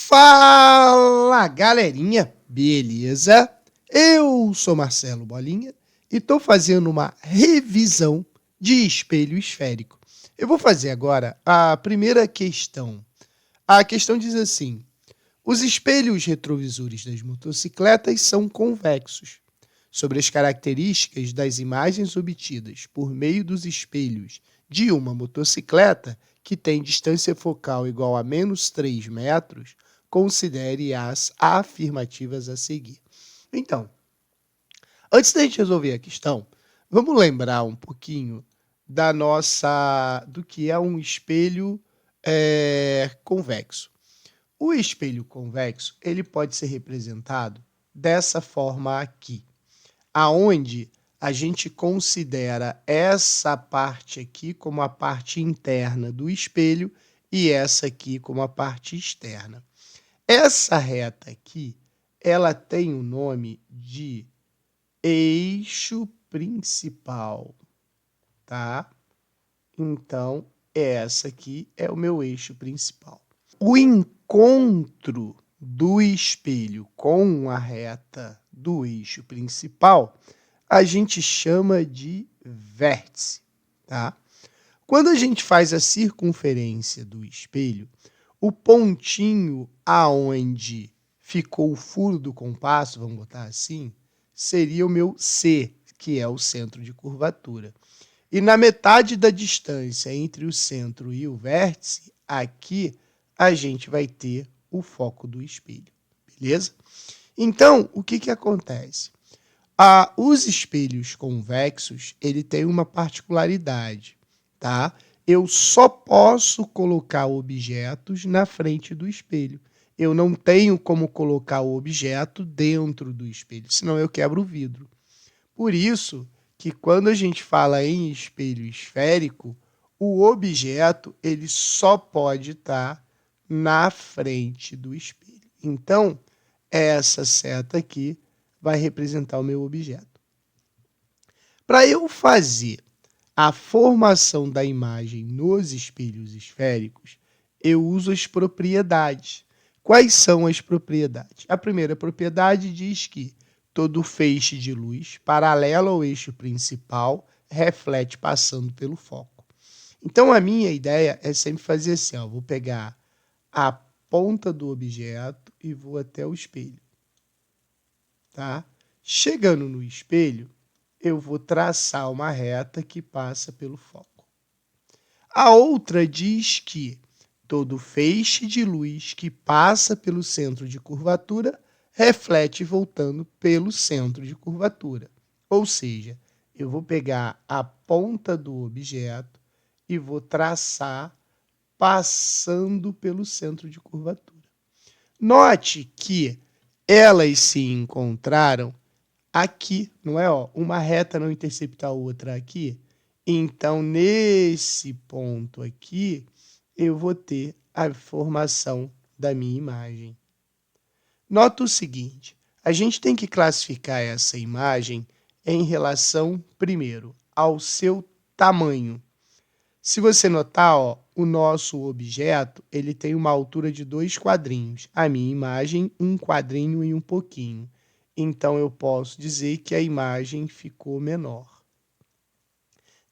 Fala, galerinha, beleza? Eu sou Marcelo Bolinha e estou fazendo uma revisão de espelho esférico. Eu vou fazer agora a primeira questão. A questão diz assim: os espelhos retrovisores das motocicletas são convexos. Sobre as características das imagens obtidas por meio dos espelhos de uma motocicleta que tem distância focal igual a menos 3 metros, considere as afirmativas a seguir. Então, antes da gente resolver a questão, vamos lembrar um pouquinho do que é um espelho convexo. O espelho convexo ele pode ser representado dessa forma aqui, aonde a gente considera essa parte aqui como a parte interna do espelho e essa aqui como a parte externa. Essa reta aqui, ela tem o nome de eixo principal, tá? Então, essa aqui é o meu eixo principal. O encontro do espelho com a reta do eixo principal, a gente chama de vértice, tá? Quando a gente faz a circunferência do espelho, o pontinho aonde ficou o furo do compasso, vamos botar assim, seria o meu C, que é o centro de curvatura. E na metade da distância entre o centro e o vértice, aqui a gente vai ter o foco do espelho, beleza? Então, o que acontece? Os espelhos convexos, ele tem uma particularidade, tá? Eu só posso colocar objetos na frente do espelho. Eu não tenho como colocar o objeto dentro do espelho, senão eu quebro o vidro. Por isso que quando a gente fala em espelho esférico, o objeto ele só pode estar na frente do espelho. Então, essa seta aqui vai representar o meu objeto. Para eu fazer a formação da imagem nos espelhos esféricos, eu uso as propriedades. Quais são as propriedades? A primeira propriedade diz que todo feixe de luz paralelo ao eixo principal reflete passando pelo foco. Então, a minha ideia é sempre fazer assim, ó, vou pegar a ponta do objeto e vou até o espelho, tá? Chegando no espelho, eu vou traçar uma reta que passa pelo foco. A outra diz que todo feixe de luz que passa pelo centro de curvatura reflete voltando pelo centro de curvatura. Ou seja, eu vou pegar a ponta do objeto e vou traçar passando pelo centro de curvatura. Note que elas se encontraram aqui, não é? Ó, uma reta não intercepta a outra aqui. Então, nesse ponto aqui, eu vou ter a formação da minha imagem. Nota o seguinte, a gente tem que classificar essa imagem em relação, primeiro, ao seu tamanho. Se você notar, ó, o nosso objeto ele tem uma altura de 2 quadrinhos. A minha imagem, 1 quadrinho e um pouquinho. Então, eu posso dizer que a imagem ficou menor.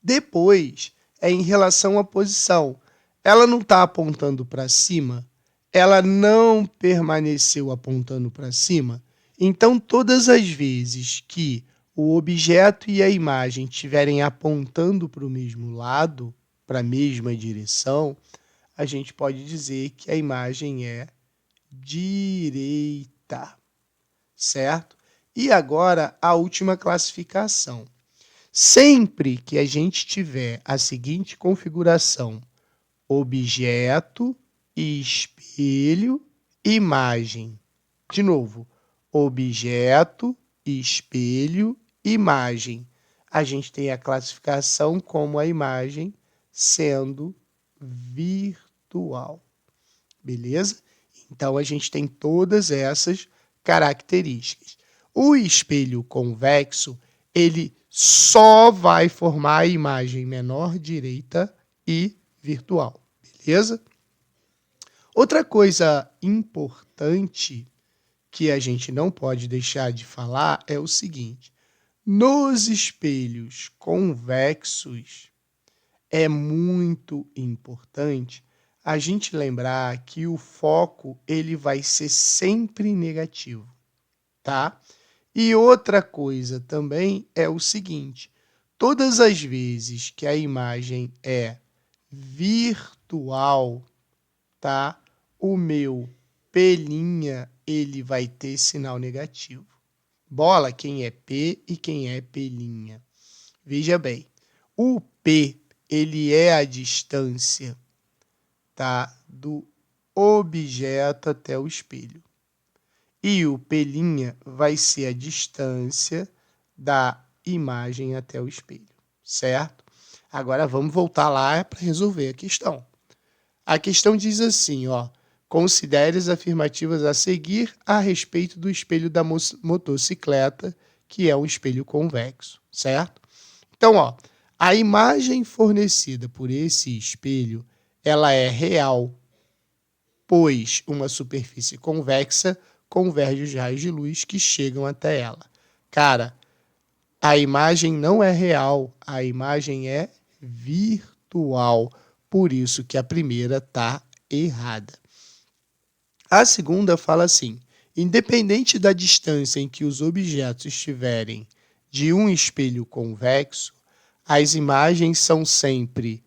Depois, é em relação à posição. Ela não está apontando para cima, ela não permaneceu apontando para cima. Então, todas as vezes que o objeto e a imagem estiverem apontando para o mesmo lado, para a mesma direção, a gente pode dizer que a imagem é direita, certo? E agora, a última classificação. Sempre que a gente tiver a seguinte configuração, objeto, espelho, imagem. De novo, objeto, espelho, imagem. A gente tem a classificação como a imagem sendo virtual. Beleza? Então, a gente tem todas essas características. O espelho convexo, ele só vai formar a imagem menor direita e virtual. Beleza? Outra coisa importante que a gente não pode deixar de falar é o seguinte: nos espelhos convexos, é muito importante a gente lembrar que o foco ele vai ser sempre negativo, tá? E outra coisa também é o seguinte: todas as vezes que a imagem é virtual, tá? O meu pelinha ele vai ter sinal negativo. Bola, quem é P e quem é pelinha? Veja bem, o P ele é a distância, tá, do objeto até o espelho. E o pelinha vai ser a distância da imagem até o espelho, certo? Agora vamos voltar lá para resolver a questão. A questão diz assim, ó: considere as afirmativas a seguir a respeito do espelho da motocicleta, que é um espelho convexo, certo? Então, ó, a imagem fornecida por esse espelho, ela é real, pois uma superfície convexa converge os raios de luz que chegam até ela. Cara, a imagem não é real, a imagem é virtual. Por isso que a primeira está errada. A segunda fala assim: independente da distância em que os objetos estiverem de um espelho convexo, as imagens são sempre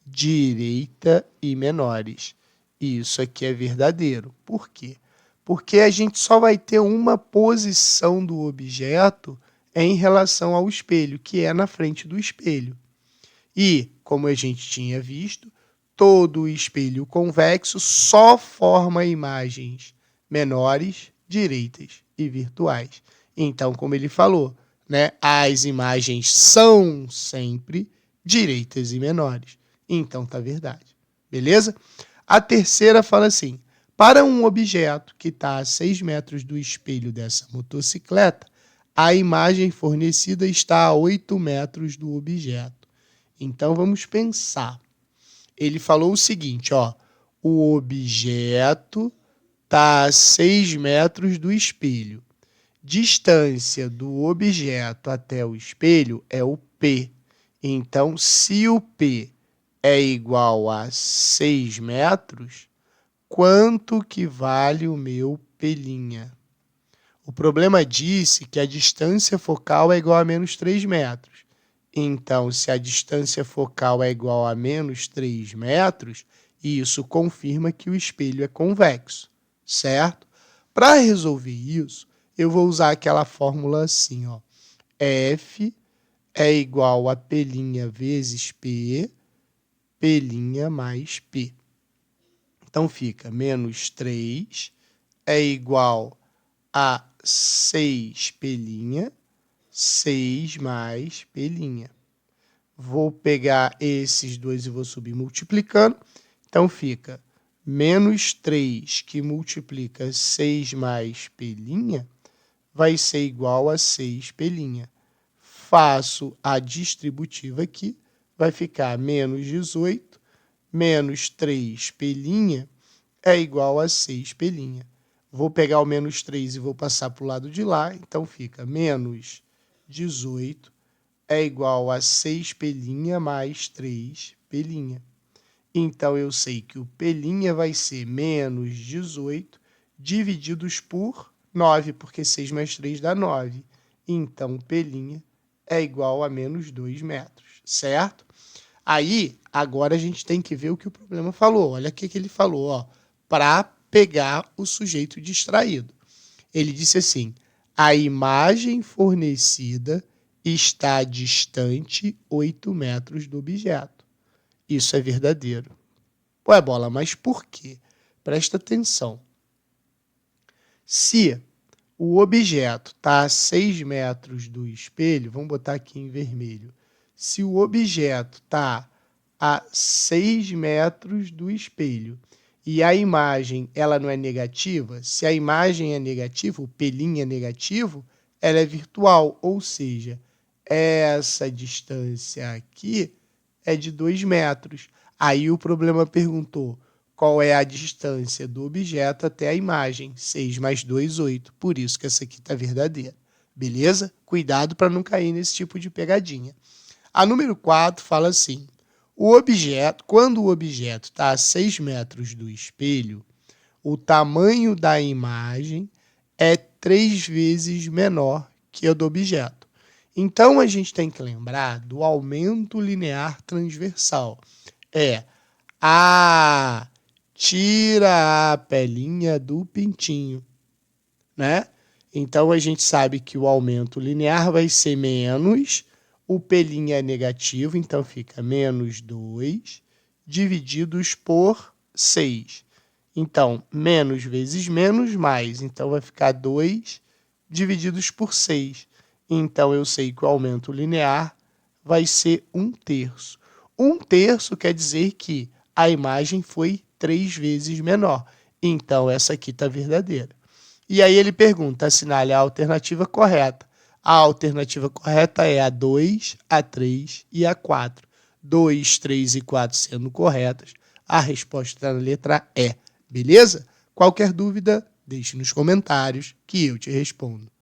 direita e menores. E isso aqui é verdadeiro. Por quê? Porque a gente só vai ter uma posição do objeto em relação ao espelho, que é na frente do espelho. E, como a gente tinha visto, todo espelho convexo só forma imagens menores, direitas e virtuais. Então, como ele falou, né, as imagens são sempre direitas e menores. Então, tá verdade. Beleza? A terceira fala assim: para um objeto que está a 6 metros do espelho dessa motocicleta, a imagem fornecida está a 8 metros do objeto. Então, vamos pensar. Ele falou o seguinte, ó: o objeto está a 6 metros do espelho. Distância do objeto até o espelho é o P. Então, se o P é igual a 6 metros, quanto que vale o meu pelinha? O problema disse que a distância focal é igual a menos 3 metros. Então, se a distância focal é igual a menos 3 metros, isso confirma que o espelho é convexo, certo? Para resolver isso, eu vou usar aquela fórmula assim, ó: F é igual a P' vezes P, P' mais P. Então, fica menos 3 é igual a 6P', 6 mais P'. Vou pegar esses dois e vou subir multiplicando. Então, fica menos 3 que multiplica 6 mais P', vai ser igual a 6P'. Faço a distributiva aqui, vai ficar menos 18, menos 3P' é igual a 6P'. Vou pegar o menos 3 e vou passar para o lado de lá, então fica menos 18 é igual a 6P' mais 3P'. Então, eu sei que o P' vai ser menos 18 divididos por 9, porque 6 mais 3 dá 9. Então, P' é igual a menos 2 metros, certo? Aí, agora a gente tem que ver o que o problema falou. Olha o que ele falou, ó, para pegar o sujeito distraído. Ele disse assim: a imagem fornecida está distante 8 metros do objeto. Isso é verdadeiro. Ué, Bola, mas por quê? Presta atenção. Se o objeto está a 6 metros do espelho, vamos botar aqui em vermelho. Se o objeto está a 6 metros do espelho e a imagem ela não é negativa, se a imagem é negativa, o pelinho é negativo, ela é virtual, ou seja, essa distância aqui é de 2 metros. Aí o problema perguntou: qual é a distância do objeto até a imagem. 6 mais 2, 8. Por isso que essa aqui está verdadeira. Beleza? Cuidado para não cair nesse tipo de pegadinha. A número 4 fala assim: quando o objeto está a 6 metros do espelho, o tamanho da imagem é 3 vezes menor que o do objeto. Então, a gente tem que lembrar do aumento linear transversal. Tira a pelinha do pintinho, né? Então, a gente sabe que o aumento linear vai ser menos, o pelinho é negativo, então fica menos 2, divididos por 6. Então, menos vezes menos, mais. Então, vai ficar 2 divididos por 6. Então, eu sei que o aumento linear vai ser 1/3. 1/3 quer dizer que a imagem foi 3 vezes menor. Então, essa aqui está verdadeira. E aí ele pergunta, assinale a alternativa correta. A alternativa correta é a 2, a 3 e a 4. 2, 3 e 4 sendo corretas, a resposta está na letra E. Beleza? Qualquer dúvida, deixe nos comentários que eu te respondo.